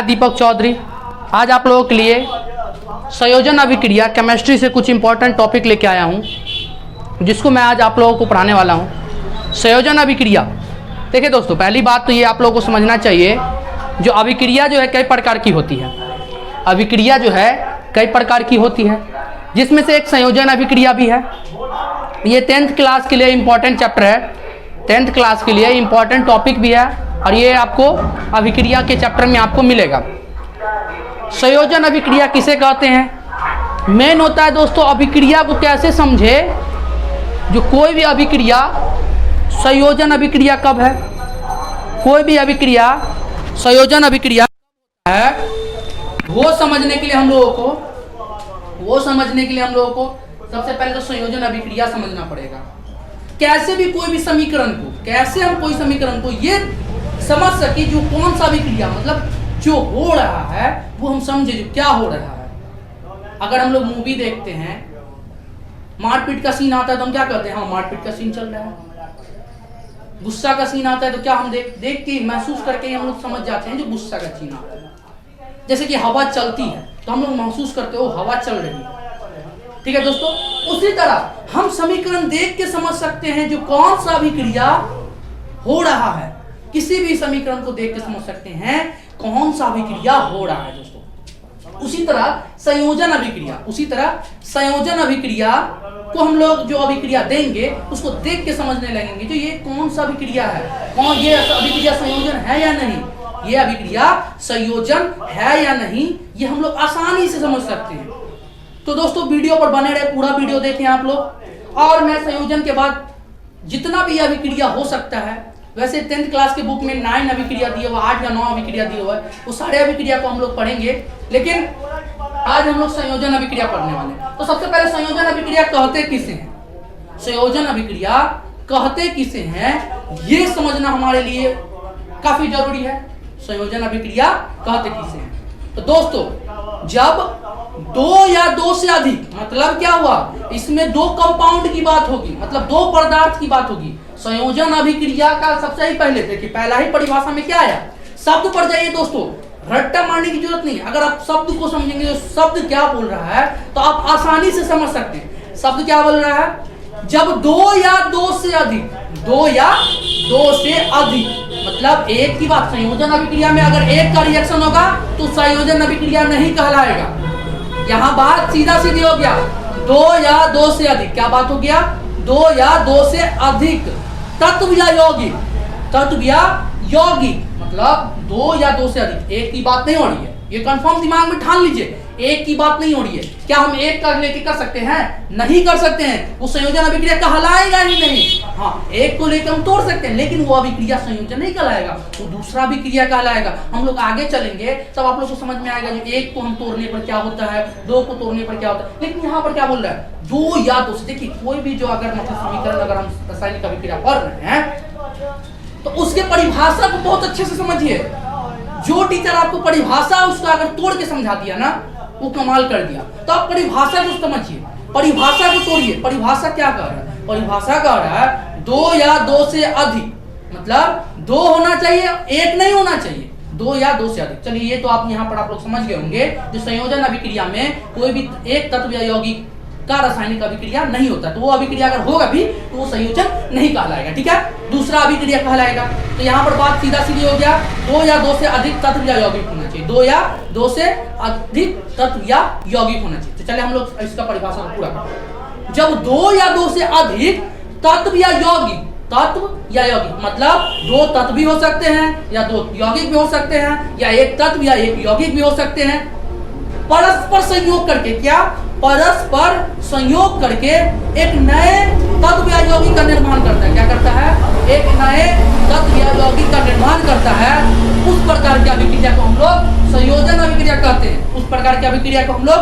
दीपक चौधरी आज आप लोगों के लिए संयोजन अभिक्रिया केमिस्ट्री से कुछ इंपॉर्टेंट टॉपिक लेके आया हूं, जिसको मैं आज आप लोगों को पढ़ाने वाला हूं। संयोजन अभिक्रिया, देखिए दोस्तों, पहली बात तो ये आप लोगों को समझना चाहिए, जो अभिक्रिया जो है कई प्रकार की होती है। अभिक्रिया जो है कई प्रकार की होती है, जिसमें से एक संयोजन अभिक्रिया भी है। ये 10th क्लास के लिए इंपॉर्टेंट चैप्टर है, 10th क्लास के लिए इंपॉर्टेंट टॉपिक भी है, और ये आपको अभिक्रिया के चैप्टर में आपको मिलेगा। संयोजन अभिक्रिया किसे कहते हैं? मेन होता है दोस्तों अभिक्रिया को कैसे समझे, जो कोई भी अभिक्रिया संयोजन अभिक्रिया कब है, कोई भी अभिक्रिया संयोजन अभिक्रिया है, वो समझने के लिए हम लोगों को सबसे पहले तो संयोजन अभिक्रिया समझना पड़ेगा। कैसे भी कोई भी समीकरण को, कैसे हम कोई समीकरण को ये समझ सके जो कौन सा अभिक्रिया, मतलब जो हो रहा है वो हम समझे जो क्या हो रहा है। अगर हम लोग मूवी देखते हैं, मारपीट का सीन आता है तो हम क्या कहते हैं? हाँ, मारपीट का सीन चल रहा है। गुस्सा का सीन आता है तो क्या हम देख के महसूस करके हम लोग समझ जाते हैं जो गुस्सा का सीन आता है। जैसे कि हवा चलती है तो हम लोग महसूस करते हो हवा चल रही है, ठीक है दोस्तों। उसी तरह हम समीकरण देख के समझ सकते हैं जो कौन सा अभिक्रिया हो रहा है। किसी भी समीकरण को देख के समझ सकते हैं कौन सा अभिक्रिया हो रहा है दोस्तों। उसी तरह संयोजन अभिक्रिया को हम लोग जो अभिक्रिया देंगे उसको देख के समझने लगेंगे जो ये कौन सा अभिक्रिया है, कौन ये अभिक्रिया संयोजन है या नहीं, ये अभिक्रिया संयोजन है या नहीं, ये हम लोग आसानी से समझ सकते हैं। तो दोस्तों वीडियो पर बने रहे, पूरा वीडियो देखें आप लोग। और मैं संयोजन के बाद जितना भी अभिक्रिया हो सकता है, वैसे 10th क्लास के बुक में 9 अभिक्रिया दिए हुआ, 8 या 9 अभिक्रिया दिए हुआ है, वो सारे अभिक्रिया को हम लोग पढ़ेंगे, लेकिन आज हम लोग संयोजन अभिक्रिया पढ़ने वाले हैं। तो सबसे पहले संयोजन अभिक्रिया कहते किसे हैं, संयोजन अभिक्रिया कहते किसे हैं, ये समझना हमारे लिए काफी जरूरी है। संयोजन अभिक्रिया कहते किसे हैं? तो दोस्तों, जब 2 या 2 से अधिक, मतलब क्या हुआ, इसमें 2 कंपाउंड की बात होगी, मतलब 2 पदार्थ की बात होगी। संयोजन अभिक्रिया का सबसे ही पहले देखिए, पहला ही परिभाषा में क्या आया, शब्द पर जाइए दोस्तों, रट्टा मारने की जरूरत नहीं। अगर आप शब्द को समझेंगे तो शब्द क्या बोल रहा है तो आप आसानी से समझ सकते हैं। शब्द क्या बोल रहा है? जब 2 या 2 से अधिक, 2 या 2 से अधिक, मतलब एक की बात। संयोजन अभिक्रिया में अगर एक का रिएक्शन होगा तो संयोजन अभिक्रिया नहीं कहलाएगा। यहाँ बात सीधा सीधी हो गया, 2 या 2 से अधिक, क्या बात हो गया, 2 या 2 से अधिक तत्व या यौगिक, तत्व या यौगिक, मतलब 2 या 2 से अधिक। एक की बात नहीं हो रही है, ये कंफर्म दिमाग में ठान लीजिए, एक की बात नहीं हो रही है। क्या हम एक का लेके कर सकते हैं? नहीं कर सकते हैं, वो संयोजन अभिक्रिया कहलाएगा ही नहीं। हाँ, एक को लेकर हम तोड़ सकते हैं, लेकिन वो अभिक्रिया संयोजन नहीं कहलाएगा, वो दूसरा अभिक्रिया कहलाएगा। हम लोग आगे चलेंगे तब आप लोग को समझ में आएगा जो एक को हम तोड़ने पर क्या होता है, 2 को तोड़ने पर क्या होता है। लेकिन यहाँ पर क्या बोल रहा है, 2 या 2 से। देखिए, कोई भी जो अगर मतलब समीकरण अगर हम रासायनिक अभिक्रिया पढ़ रहे हैं तो उसके परिभाषा को बहुत अच्छे से समझिए। जो टीचर आपको परिभाषा उसका अगर तोड़ के समझा दिया ना, वो कमाल कर दिया। तो आप परिभाषा को समझिए, परिभाषा को तोड़िए। परिभाषा क्या कह रहा है? परिभाषा कह रहा है 2 या 2 से अधिक, मतलब 2 होना चाहिए, एक नहीं होना चाहिए, 2 या 2 से अधिक। चलिए, ये तो आप यहाँ पर आप लोग समझ गए होंगे जो संयोजन अभिक्रिया में कोई भी एक तत्व या यौगिक का रासायनिक अभिक्रिया नहीं होता, तो वो अभिक्रिया अगर होगा भी तो वो संयोजन नहीं कहलाएगा, ठीक है, दूसरा अभिक्रिया कहलाएगा। तो यहाँ पर बात सीधा सीधी हो गया, 2 या 2 से अधिक तत्व या यौगिक होना चाहिए, 2 या 2 से अधिक तत्व या यौगिक होना चाहिए। तो चलिए हम लोग इसका परिभाषा पूरा करें। जब 2 या 2 से अधिक तत्व या यौगिक, तत्व या यौगिक मतलब 2 तत्व भी हो सकते हैं या 2 यौगिक भी हो सकते हैं, या एक तत्व या एक यौगिक भी हो सकते हैं, परस्पर संयोग करके, क्या, परस्पर संयोग करके एक नए तत्व या यौगिक का निर्माण करता है। क्या करता है? एक नए तत्व या यौगिक का निर्माण करता है। उस प्रकार की अभिक्रिया को हम लोग संयोजन अभिक्रिया कहते हैं। उस प्रकार की अभिक्रिया को हम लोग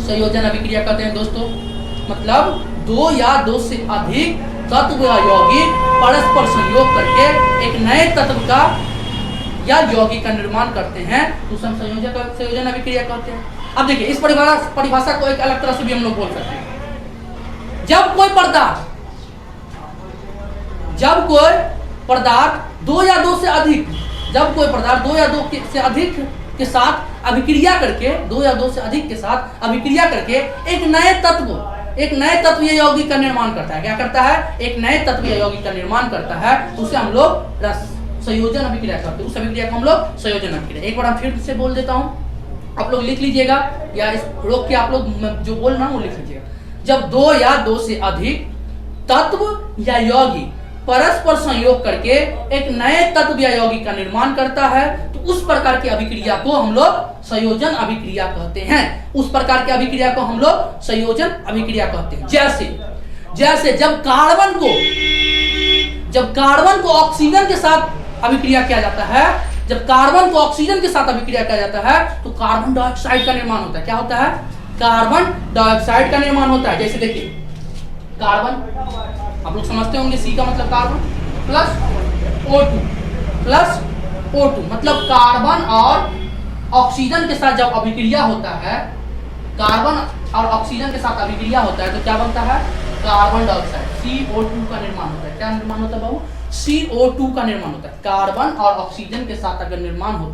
संयोजन अभिक्रिया कहते हैं दोस्तों। मतलब 2 या 2 से अधिक तत्व या यौगिक परस्पर संयोग करके एक नए तत्व का या यौगिक का निर्माण करते हैं, तो हम संयोजन अभिक्रिया कहते हैं। अब देखिए, इस परिभाषा को एक अलग तरह से भी हम लोग बोल सकते हैं। जब कोई पदार्थ 2 या 2 से अधिक, जब कोई पदार्थ 2 या 2 से अधिक के साथ अभिक्रिया करके, दो या दो से अधिक के साथ अभिक्रिया करके एक नए तत्व या यौगिक का निर्माण करता है। क्या करता है? एक नए तत्व या यौगिक का निर्माण करता है, उसे हम लोग संयोजन अभिक्रिया करते हैं। उस अभिक्रिया को हम लोग संयोजन अभिक्रिया। एक बार हम फिर से बोल देता हूं, आप लोग लिख लीजिएगा या इस रोक के आप लोग जो बोल रहा हूं वो लिख लीजिएगा। जब दो या दो से अधिक तत्व या यौगिक परस्पर संयोग करके एक नए तत्व या यौगिक का निर्माण करता है तो उस प्रकार की अभिक्रिया को हम लोग संयोजन अभिक्रिया कहते हैं। उस प्रकार की अभिक्रिया को हम लोग संयोजन अभिक्रिया कहते हैं। जैसे जब कार्बन को ऑक्सीजन के साथ अभिक्रिया किया जाता है, जब कार्बन को ऑक्सीजन के साथ अभिक्रिया किया जाता है तो कार्बन डाइऑक्साइड का निर्माण होता है। क्या होता है? कार्बन डाइऑक्साइड का निर्माण होता है। जैसे देखिए कार्बन, आप लोग समझते होंगे सी का मतलब कार्बन प्लस O2 मतलब कार्बन और ऑक्सीजन के साथ जब अभिक्रिया होता है, कार्बन और ऑक्सीजन के साथ अभिक्रिया होता है तो क्या बनता है? कार्बन डाइऑक्साइड, CO2 का निर्माण होता है। क्या निर्माण होता है बाबू? CO2 का निर्माण होता है। कार्बन और ऑक्सीजन के साथ अगर निर्माण हो,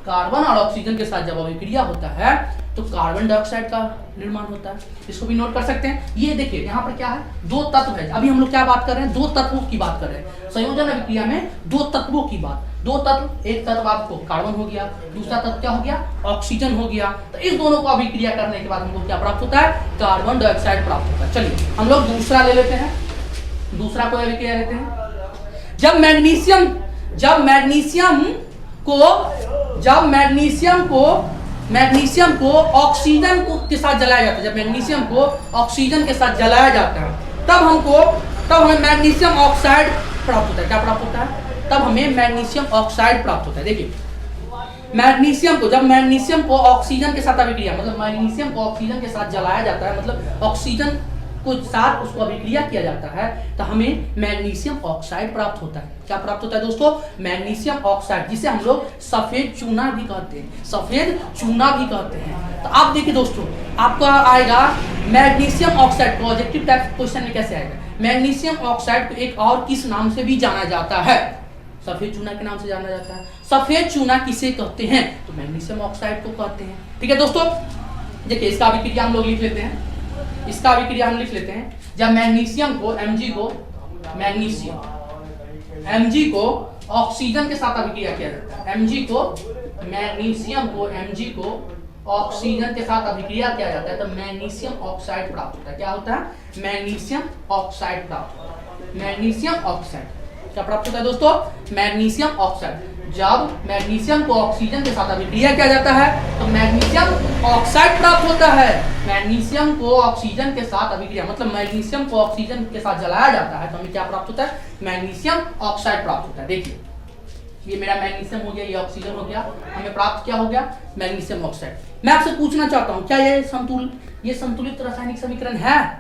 कार्बन और ऑक्सीजन के साथ जब अभिक्रिया होता है तो कार्बन डाइऑक्साइड का निर्माण होता है। इसको भी नोट कर सकते हैं। ये देखिए यहाँ पर क्या है? दो तत्व है। अभी हम लोग क्या बात कर रहे हैं? दो तत्वों की बात कर रहे हैं। संयोजन अभिक्रिया में दो तत्वों की बात, दो तत्व, एक तत्व आपको कार्बन हो गया, दूसरा तत्व क्या हो गया? ऑक्सीजन हो गया। तो इस दोनों को अभिक्रिया करने के बाद हमको क्या प्राप्त होता है? कार्बन डाइऑक्साइड प्राप्त होता है। चलिए हम लोग दूसरा ले लेते हैं, दूसरा कोई अभिक्रिया लेते हैं। जब मैग्नीशियम को ऑक्सीजन के साथ जलाया जाता है, जब मैग्नीशियम को ऑक्सीजन के साथ जलाया जाता है तब हमें मैग्नीशियम ऑक्साइड प्राप्त होता है। क्या प्राप्त होता है? तब हमें मैग्नीशियम ऑक्साइड प्राप्त होता है। देखिए जब मैग्नीशियम को ऑक्सीजन के साथ अभिक्रिया, मतलब मैग्नीशियम को ऑक्सीजन के साथ जलाया जाता है, मतलब ऑक्सीजन को साथ उसको अभिक्रिया किया जाता है तो हमें मैग्नीशियम ऑक्साइड प्राप्त होता है। क्या प्राप्त होता है दोस्तों? मैग्नीशियम ऑक्साइड, जिसे हम लोग सफेद चूना भी कहते हैं। तो आप देखिए दोस्तों, आपका आएगा magnesium oxide, positive type question में कैसे आएगा? मैग्नीशियम ऑक्साइड को एक और किस नाम से भी जाना जाता है? सफेद चूना के नाम से जाना जाता है। सफेद चूना किसे कहते हैं? तो मैग्नीशियम ऑक्साइड को कहते हैं। ठीक है दोस्तों, देखिए इसका अभिक्रिया हम लोग लिख लेते हैं। जब मैग्नीशियम को ऑक्सीजन के साथ अभिक्रिया किया जाता है, मैग्नीशियम को ऑक्सीजन के साथ अभिक्रिया किया जाता है तो मैग्नीशियम ऑक्साइड प्राप्त होता है। क्या होता है? मैग्नीशियम ऑक्साइड प्राप्त होता है। मैग्नीशियम ऑक्साइड क्या प्राप्त होता है दोस्तों? Magnesium oxide. जब मैग्नीशियम को ऑक्सीजन के साथ अभिक्रिया किया जाता है तो मैग्नीशियम ऑक्साइड प्राप्त होता है। मैग्नीशियम को ऑक्सीजन के साथ अभिक्रिया, मतलब मैग्नीशियम को ऑक्सीजन के साथ जलाया जाता है तो हमें क्या प्राप्त होता है? मैग्नीशियम ऑक्साइड प्राप्त होता है। देखिए ये मेरा मैग्नीशियम हो गया, ये ऑक्सीजन हो गया, हमें प्राप्त क्या हो गया? Magnesium oxide. मैं आपसे पूछना चाहता हूँ, क्या ये संतुलित रासायनिक समीकरण है?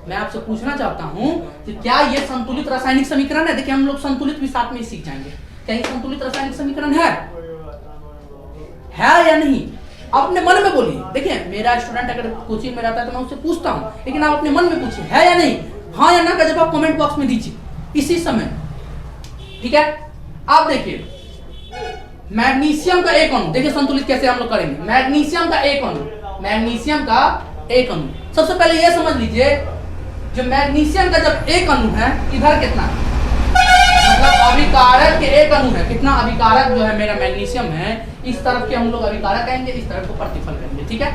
मैं आपसे पूछना चाहता हूँ कि क्या ये संतुलित रासायनिक समीकरण है? देखिए हम लोग संतुलित भी साथ में सीख जाएंगे। क्या ये संतुलित रासायनिक समीकरण है या नहीं? आप अपने मन में बोलिए। देखिए मेरा स्टूडेंट अगर कोचिंग में रहता है तो मैं उससे पूछता हूँ, लेकिन आप अपने मन में पूछिए है या नहीं, हाँ या ना का जवाब कमेंट बॉक्स में दीजिए इसी समय। ठीक है, आप देखिए मैग्नीशियम का एक अणु, देखिए संतुलित कैसे हम लोग करेंगे। मैग्नीशियम का एक अणु, सबसे पहले यह समझ लीजिए जो मैग्नीशियम का जब एक अणु है, इधर कितना, मतलब अभिकारक के एक अणु है, कितना अभिकारक जो है मेरा मैग्नीशियम है, इस तरफ के हम लोग अभिकारक कहेंगे, इस तरफ को प्रतिफल कहेंगे। ठीक है,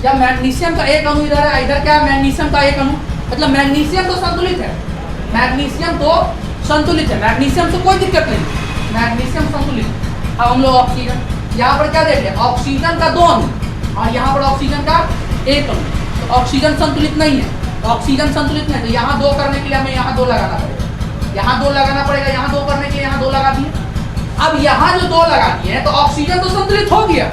जब मैग्नीशियम का एक अणु इधर है, इधर क्या है? मैग्नीशियम का एक अणु, मतलब मैग्नीशियम तो संतुलित है, मैग्नीशियम से कोई दिक्कत नहीं, मैग्नीशियम संतुलित। अब हम लोग ऑक्सीजन, यहाँ पर क्या देख रहे हैं? ऑक्सीजन का दो अणु और यहाँ पर ऑक्सीजन का एक अणु, तो ऑक्सीजन संतुलित नहीं है, तो यहाँ दो करने के लिए हमें यहाँ दो लगाना पड़ेगा, यहाँ दो करने के लिए यहाँ दो लगा दिए। अब यहाँ जो दो लगा दिए तो ऑक्सीजन तो संतुलित हो गया,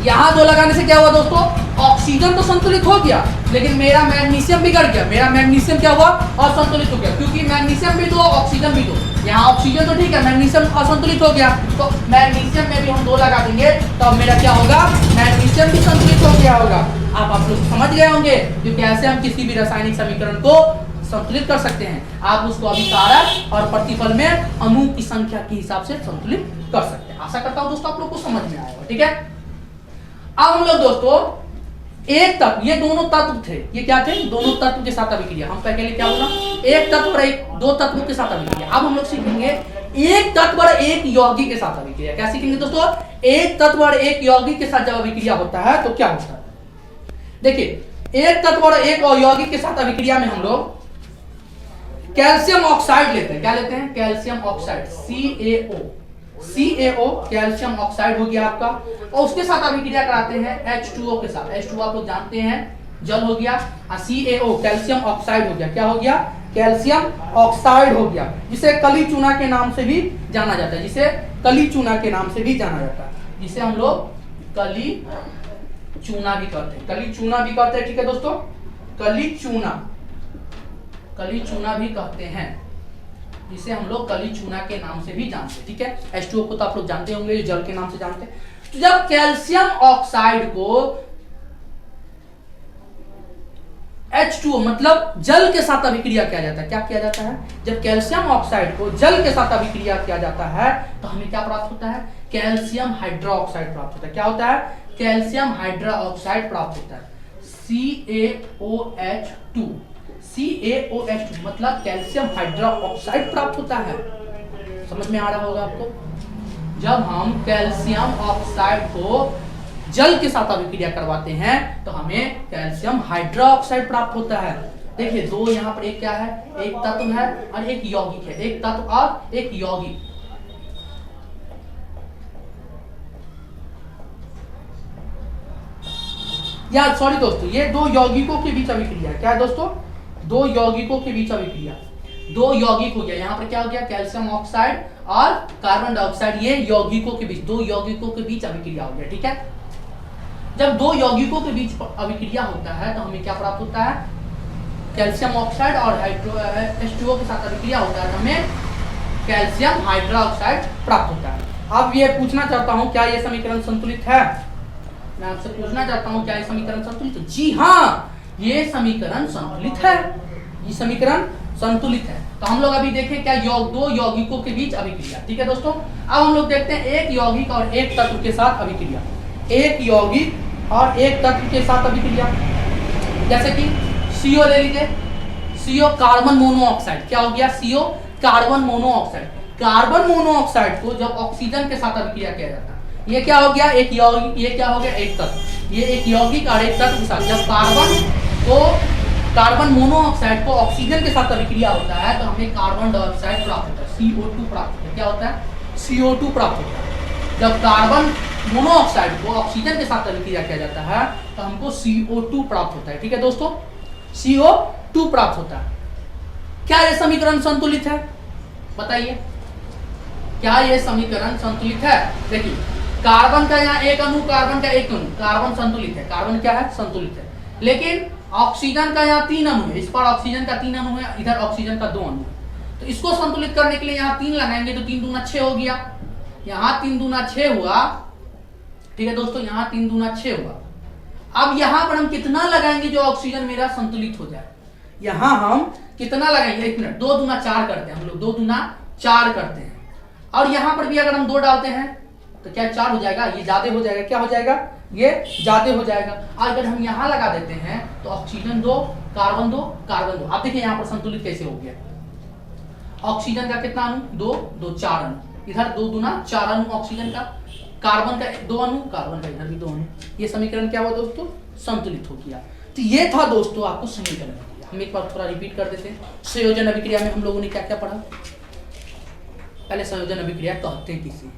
यहाँ दो लगाने से क्या हुआ दोस्तों? ऑक्सीजन तो संतुलित हो गया, लेकिन मेरा मैग्नीशियम बिगड़ गया, मेरा मैग्नीशियम क्या हुआ? असंतुलित हो गया, क्योंकि मैग्नीशियम भी दो ऑक्सीजन भी दो, यहाँ ऑक्सीजन तो ठीक है, मैग्नीशियम असंतुलित हो गया, तो मैग्नीशियम में भी हम दो लगा देंगे तो अब मेरा क्या होगा? मैग्नीशियम भी संतुलित हो गया होगा। आप लोग समझ गए होंगे कि कैसे हम किसी भी रासायनिक समीकरण को संतुलित कर सकते हैं। आप उसको अभिकारक और प्रतिफल में अणु की संख्या के हिसाब से संतुलित कर सकते हैं। आशा करता हूं दोस्तों आप लोग को समझ में आएगा। ठीक है, अब हम लोग दोस्तों एक तत्व, ये दोनों तत्व थे, ये क्या थे, दोनों तत्व के साथ अभिक्रिया। हम पहले क्या बोला, एक तत्व और एक दो तत्वों के साथ अभिक्रिया। अब हम लोग सीखेंगे एक तत्व और एक यौगिक के साथ अभिक्रिया। क्या सीखेंगे दोस्तों, एक तत्व और एक यौगिक के साथ जब अभिक्रिया होता है तो क्या होता है। देखिए एक तत्व और एक यौगिक के साथ अभिक्रिया में हम लोग कैल्शियम ऑक्साइड लेते हैं। क्या लेते हैं, calcium oxide, CaO, calcium oxide हो गया आपका, और उसके साथ अभिक्रिया कराते हैं H2O के साथ। H2O आप लोग जानते हैं जल हो गया, और CaO कैल्शियम ऑक्साइड हो गया। क्या हो गया, कैल्शियम ऑक्साइड हो गया, जिसे कली चूना के नाम से भी जाना जाता है, जिसे कली चूना के नाम से भी जाना जाता है, जिसे हम लोग कली चूना भी कहते हैं, कली चूना भी कहते हैं। ठीक है दोस्तों, कली चूना भी कहते हैं, जिसे हम लोग कली चूना के नाम से भी जानते हैं। ठीक है, H2O को तो आप लोग जानते होंगे, जल के नाम से जानते हैं। तो जब कैल्शियम ऑक्साइड को H2O मतलब जल के साथ अभिक्रिया किया जाता है, क्या किया जाता है, जब कैल्शियम ऑक्साइड को जल के साथ अभिक्रिया किया जाता है तो हमें क्या प्राप्त होता है, कैल्शियम हाइड्रोक्साइड प्राप्त होता है। क्या होता है, कैल्शियम हाइड्रोक्साइड प्राप्त होता है, CaOH2, CaOH2 मतलब कैल्शियम हाइड्रोक्साइड प्राप्त होता है। समझ में आ रहा होगा आपको, जब हम कैल्शियम ऑक्साइड को जल के साथ अभिक्रिया करवाते हैं तो हमें कैल्शियम हाइड्रोक्साइड प्राप्त होता है। देखिए दो यहाँ पर, एक क्या है, एक तत्व है और एक यौगिक है, एक तत्व और एक यौगिक। या सॉरी दोस्तों, ये दो यौगिकों के बीच अभिक्रिया। क्या है दोस्तों, दो यौगिकों के बीच अभिक्रिया, दो यौगिक हो गया। यहाँ पर क्या हो गया, कैल्शियम ऑक्साइड और कार्बन डाइऑक्साइड, ये यौगिकों के बीच, दो यौगिकों के बीच अभिक्रिया हो गया। ठीक है, जब दो यौगिकों के बीच अभिक्रिया होता है तो हमें क्या प्राप्त होता है, कैल्शियम ऑक्साइड और H2O के साथ अभिक्रिया होता है तो हमें कैल्शियम हाइड्रोक्साइड प्राप्त होता है। अब ये पूछना चाहता हूं क्या ये समीकरण संतुलित है, मैं आपसे पूछना चाहता हूं क्या ये समीकरण संतुलित है। जी हाँ, ये समीकरण संतुलित है, ये समीकरण संतुलित है। तो हम लोग अभी देखें क्या दो यौगिकों के बीच अभिक्रिया। ठीक है दोस्तों, अब हम लोग देखते हैं एक यौगिक और एक तत्व के साथ अभिक्रिया, एक यौगिक और एक तत्व के साथ अभिक्रिया। जैसे कि CO ले लीजिए, CO कार्बन मोनोऑक्साइड, क्या हो गया, CO carbon monoxide. Carbon monoxide को जब ऑक्सीजन के साथ अभिक्रिया किया जाता है, ये क्या हो गया, एक यौगिक, ये क्या हो गया, एक तत्व, ये एक यौगिक और एक तत्व के साथ जब कार्बन मोनोऑक्साइड को ऑक्सीजन के साथ अभिक्रिया होता है तो हमें कार्बन डाइऑक्साइड प्राप्त होता है, CO2 प्राप्त होता है। क्या होता है, CO2 प्राप्त होता है। जब कार्बन मोनोऑक्साइड को ऑक्सीजन के साथ अभिक्रिया किया जाता है तो हमको CO2 प्राप्त होता है। ठीक है दोस्तों, CO2 प्राप्त होता है। क्या यह समीकरण संतुलित है, बताइए, क्या यह समीकरण संतुलित है। देखिए कार्बन का यहाँ एक अणु, कार्बन का एक अणु, कार्बन संतुलित है, कार्बन क्या है, संतुलित है। लेकिन ऑक्सीजन का यहाँ 3 अणु है, इस पर ऑक्सीजन का 3 अणु है, इधर ऑक्सीजन का 2 अणु है। तो इसको संतुलित करने के लिए यहाँ 3 लगाएंगे तो 3 दूना 6 हो गया, यहाँ 3 दूना 6 हुआ। ठीक है दोस्तों, यहाँ 3 दूना 6 हुआ। अब यहाँ पर हम कितना लगाएंगे जो ऑक्सीजन मेरा संतुलित हो जाए, यहाँ हम कितना लगाएंगे, 1 मिनट, 2 दूना 4 करते हैं हम लोग, 2 दूना 4 करते हैं। और यहाँ पर भी अगर हम 2 डालते हैं तो क्या 4 हो जाएगा, ये ज्यादा हो जाएगा, क्या हो जाएगा, ये ज्यादा हो जाएगा। अगर हम यहाँ लगा देते हैं तो ऑक्सीजन 2 कार्बन 2 कार्बन 2, आप देखिए यहाँ पर संतुलित कैसे हो गया। ऑक्सीजन का कितना अणु, 2 2 4 अणु, इधर 2 दूना 4 अणु ऑक्सीजन का, कार्बन का 2 अणु, कार्बन का इधर भी 2 अणु। ये समीकरण क्या हुआ दोस्तों, संतुलित हो गया। तो ये था दोस्तों आपको समीकरण। हम एक बार थोड़ा रिपीट कर देते हैं। संयोजन अभिक्रिया में हम लोगों ने क्या क्या पढ़ा। पहले संयोजन अभिक्रिया कहते हैं किसी,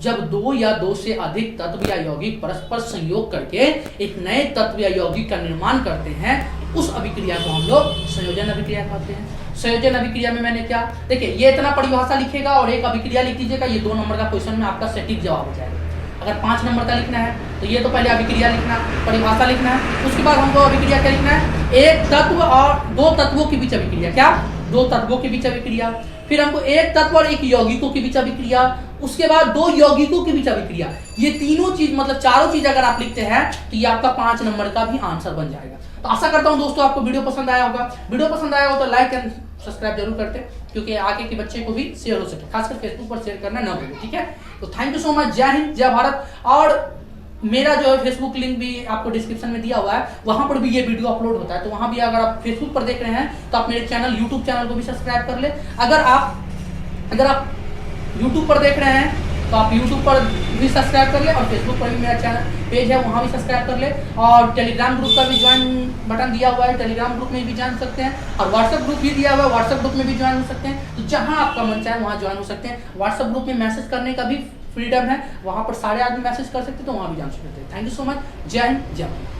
जब 2 या 2 से अधिक तत्व या यौगिक परस्पर संयोग करके एक नए तत्व या यौगिक का निर्माण करते हैं, उस अभिक्रिया को हम लोग संयोजन अभिक्रिया कहते हैं। संयोजन अभिक्रिया में मैंने क्या, देखिए ये इतना परिभाषा लिखेगा और एक अभिक्रिया लिख दीजिएगा, ये 2 नंबर का क्वेश्चन में आपका सटीक जवाब हो जाएगा। अगर 5 नंबर का लिखना है तो ये तो पहले अभिक्रिया लिखना, परिभाषा लिखना है, उसके बाद हमको अभिक्रिया क्या लिखना है, एक तत्व और 2 तत्वों के बीच अभिक्रिया। क्या, 2 तत्वों के बीच अभिक्रिया। फिर हमको एक तत्व और एक यौगिकों के बीच अभिक्रिया, उसके बाद 2 यौगिकों के बीच अभिक्रिया। ये तीनों चीज मतलब चारों चीज अगर आप लिखते हैं तो ये आपका 5 नंबर का भी आंसर बन जाएगा। तो आशा करता हूं दोस्तों आपको वीडियो पसंद आया होगा। वीडियो पसंद आया हो तो लाइक एंड सब्सक्राइब जरूर करते, क्योंकि आगे के बच्चे को भी शेयर हो सके, खासकर फेसबुक पर शेयर करना ना भूलें। ठीक है, तो थैंक यू सो मच, जय हिंद, जय भारत। और मेरा जो है फेसबुक लिंक भी आपको डिस्क्रिप्शन में दिया हुआ है, वहां पर भी ये वीडियो अपलोड होता है। तो वहां भी अगर आप फेसबुक पर देख रहे हैं तो आप मेरे चैनल यूट्यूब चैनल को भी सब्सक्राइब कर ले। अगर आप यूट्यूब पर देख रहे हैं तो आप यूट्यूब पर भी सब्सक्राइब कर ले, और फेसबुक पर भी मेरा चैनल पेज है वहाँ भी सब्सक्राइब कर ले, और टेलीग्राम ग्रुप का भी ज्वाइन बटन दिया हुआ है, टेलीग्राम ग्रुप में भी ज्वाइन हो सकते हैं, और व्हाट्सएप ग्रुप भी दिया हुआ है, व्हाट्सएप ग्रुप में भी ज्वाइन हो सकते हैं। तो जहाँ आपका मन चाहे वहाँ ज्वाइन हो सकते हैं। व्हाट्सएप ग्रुप में मैसेज करने का भी फ्रीडम है, वहाँ पर सारे आदमी मैसेज कर सकते हैं, तो वहाँ भी ज्वाइन हो सकते हैं। Thank you so much. जय हिंद, जय भारत।